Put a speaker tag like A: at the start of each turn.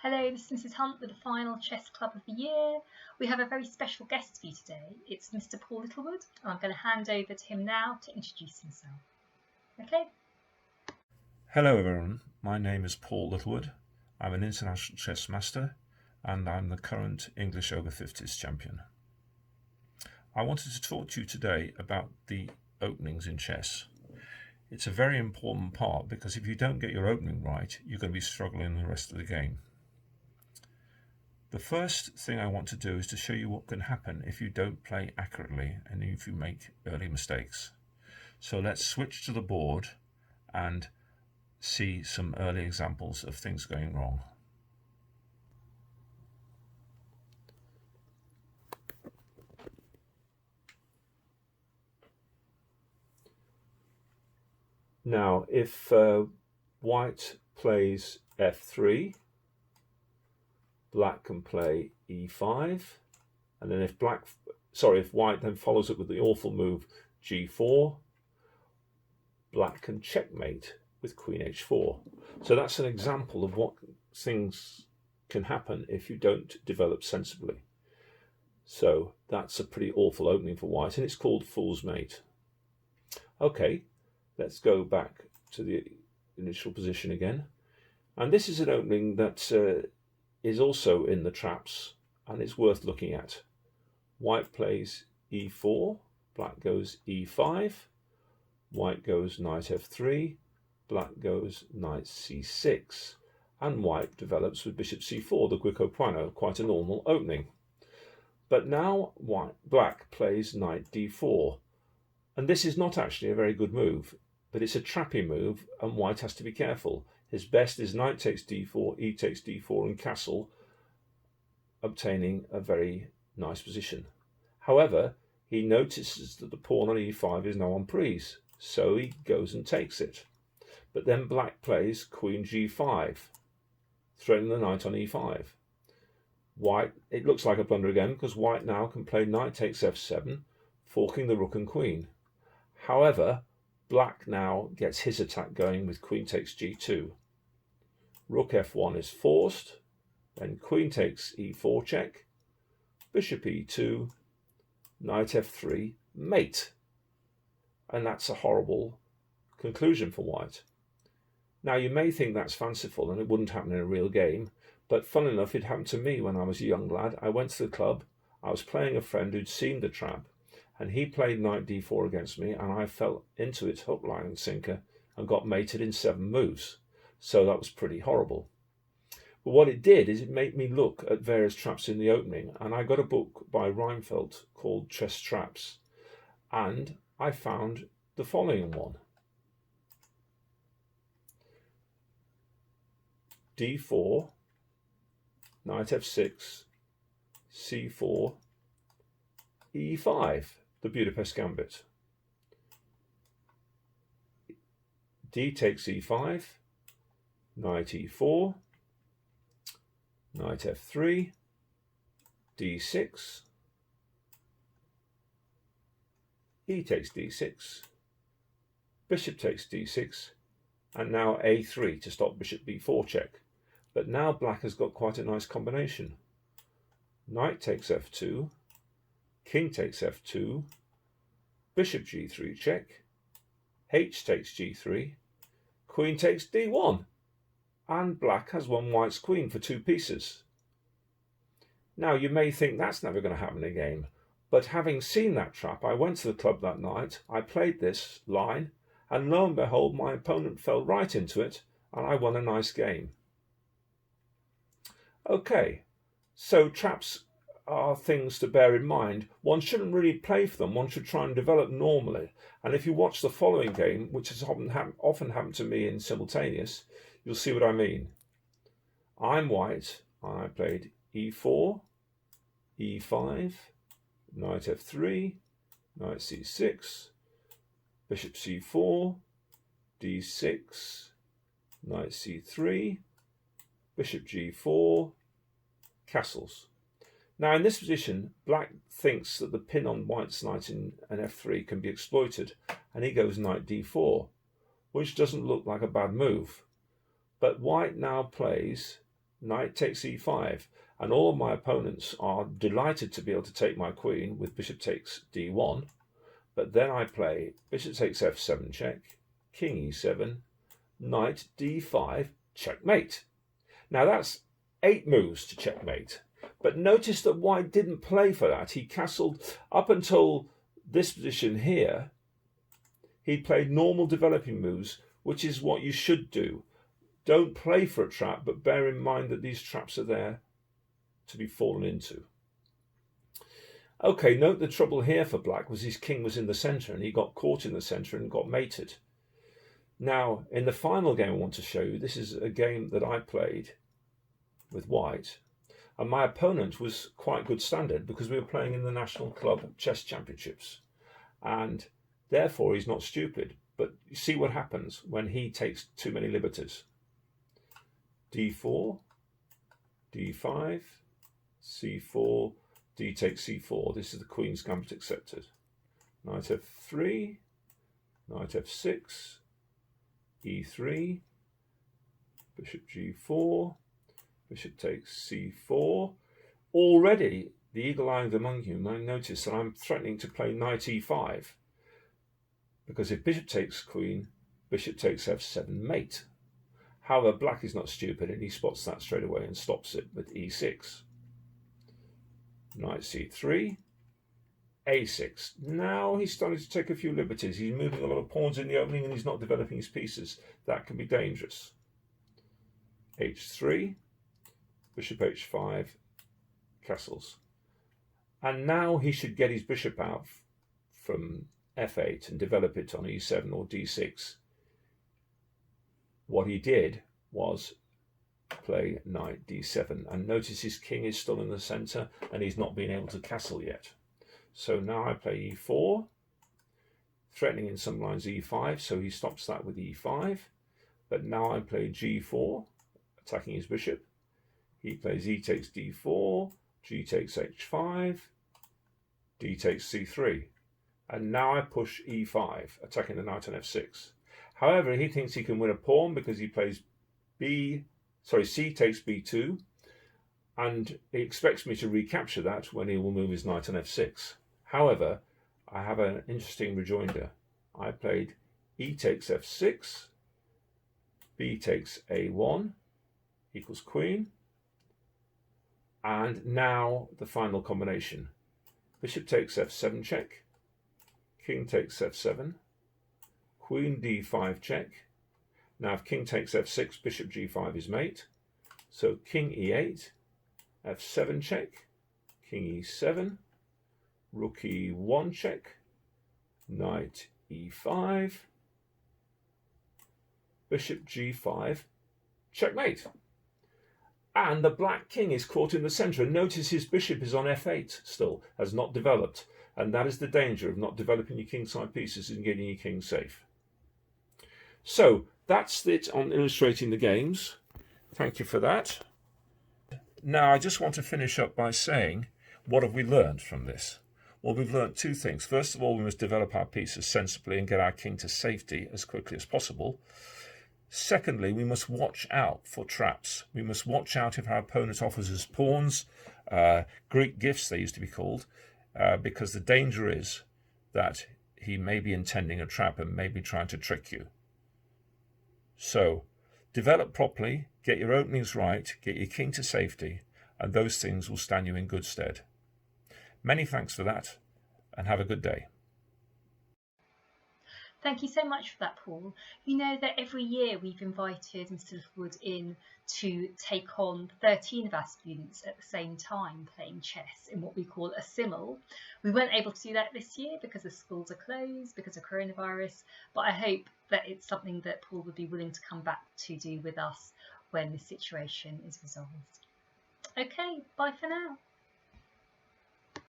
A: Hello, this is Mrs. Hunt with the final chess club of the year. We have a very special guest for you today. It's Mr. Paul Littlewood, and I'm going to hand over to him now to introduce himself. Okay?
B: Hello everyone, my name is Paul Littlewood. I'm an international chess master and I'm the current English over 50s champion. I wanted to talk to you today about the openings in chess. It's a very important part because if you don't get your opening right, you're going to be struggling the rest of the game. The first thing I want to do is to show you what can happen if you don't play accurately and if you make early mistakes. So let's switch to the board and see some early examples of things going wrong. Now, if white plays f3, black can play e5, and then if white then follows it with the awful move g4, black can checkmate with queen h4. So that's an example of what things can happen if you don't develop sensibly. So that's a pretty awful opening for white, and it's called fool's mate. Okay, let's go back to the initial position again. And this is an opening that is also in the traps and it's worth looking at. White plays e4, black goes e5, white goes knight f3, black goes knight c6, and white develops with bishop c4, the Guico Puano, quite a normal opening. But now black plays knight d4, and this is not actually a very good move, but it's a trappy move and white has to be careful. His best is knight takes d4, e takes d4 and castle, obtaining a very nice position. However, he notices that the pawn on e5 is now on prise, so he goes and takes it. But then black plays queen g5, threatening the knight on e5. White, it looks like a blunder again, because white now can play knight takes f7, forking the rook and queen. However, black now gets his attack going with queen takes g2. Rook f1 is forced, then queen takes e4 check, bishop e2, knight f3, mate. And that's a horrible conclusion for white. Now you may think that's fanciful and it wouldn't happen in a real game, but fun enough, it happened to me when I was a young lad. I went to the club, I was playing a friend who'd seen the trap, and he played knight d4 against me, and I fell into it hook, line and sinker and got mated in 7 moves. So that was pretty horrible. But what it did is it made me look at various traps in the opening, and I got a book by Reinfeldt called Chess Traps, and I found the following one. d4, knight f6, c4, e5, the Budapest Gambit. D takes e5, knight e4, knight f3, d6, e takes d6, bishop takes d6, and now a3 to stop bishop b4 check. But now black has got quite a nice combination. Knight takes f2, king takes f2, bishop g3 check, h takes g3, queen takes d1, and black has won white's queen for 2 pieces. Now you may think that's never going to happen in a game, but having seen that trap, I went to the club that night, I played this line, and lo and behold, my opponent fell right into it, and I won a nice game. Okay, so traps are things to bear in mind. One shouldn't really play for them, one should try and develop normally. And if you watch the following game, which has often happened to me in simultaneous, you'll see what I mean. I'm white, and I played e4, e5, knight f3, knight c6, bishop c4, d6, knight c3, bishop g4, castles. Now in this position, black thinks that the pin on white's knight in an f3 can be exploited, and he goes knight d4, which doesn't look like a bad move. But white now plays knight takes e5, and all of my opponents are delighted to be able to take my queen with bishop takes d1, but then I play bishop takes f7 check, king e7, knight d5, checkmate. Now that's 8 moves to checkmate, but notice that white didn't play for that. He castled up until this position here. He played normal developing moves, which is what you should do. Don't play for a trap, but bear in mind that these traps are there to be fallen into. Okay, note the trouble here for black was his king was in the centre, and he got caught in the centre and got mated. Now, in the final game I want to show you, this is a game that I played with white, and my opponent was quite good standard because we were playing in the National Club Chess Championships, and therefore he's not stupid. But you see what happens when he takes too many liberties. d4, d5, c4, d takes c4. This is the Queen's Gambit accepted. Knight f3, knight f6, e3, bishop g4, bishop takes c4. Already, the eagle-eyed among you might notice that I'm threatening to play knight e5, because if bishop takes queen, bishop takes f7 mate. However, black is not stupid, and he spots that straight away and stops it with e6. Knight c3, a6. Now he's starting to take a few liberties. He's moving a lot of pawns in the opening, and he's not developing his pieces. That can be dangerous. h3, bishop h5, castles. And now he should get his bishop out from f8 and develop it on e7 or d6. What he did was play knight d7, and notice his king is still in the centre and he's not been able to castle yet. So now I play e4, threatening in some lines e5, so he stops that with e5. But now I play g4, attacking his bishop. He plays e takes d4, g takes h5, d takes c3. And now I push e5, attacking the knight on f6. However, he thinks he can win a pawn because he plays c takes b2, and he expects me to recapture that when he will move his knight on f6. However, I have an interesting rejoinder. I played e takes f6, b takes a1 equals queen, and now the final combination. Bishop takes f7 check, king takes f7, queen d5 check. Now if king takes f6, bishop g5 is mate. So king e8, f7 check, king e7, rook e1 check, knight e5, bishop g5, checkmate. And the black king is caught in the centre. And notice his bishop is on f8 still, has not developed. And that is the danger of not developing your kingside pieces and getting your king safe. So that's it on illustrating the games. Thank you for that. Now I just want to finish up by saying, what have we learned from this? Well, we've learned two things. First of all, we must develop our pieces sensibly and get our king to safety as quickly as possible. Secondly, we must watch out for traps. We must watch out if our opponent offers us pawns, Greek gifts they used to be called, because the danger is that he may be intending a trap and may be trying to trick you. So, develop properly, get your openings right, get your king to safety, and those things will stand you in good stead. Many thanks for that, and have a good day.
A: Thank you so much for that, Paul. You know that every year we've invited Mr. Littlewood in to take on 13 of our students at the same time playing chess in what we call a simul. We weren't able to do that this year because the schools are closed because of coronavirus, but I hope that it's something that Paul would be willing to come back to do with us when this situation is resolved. Okay, bye for now.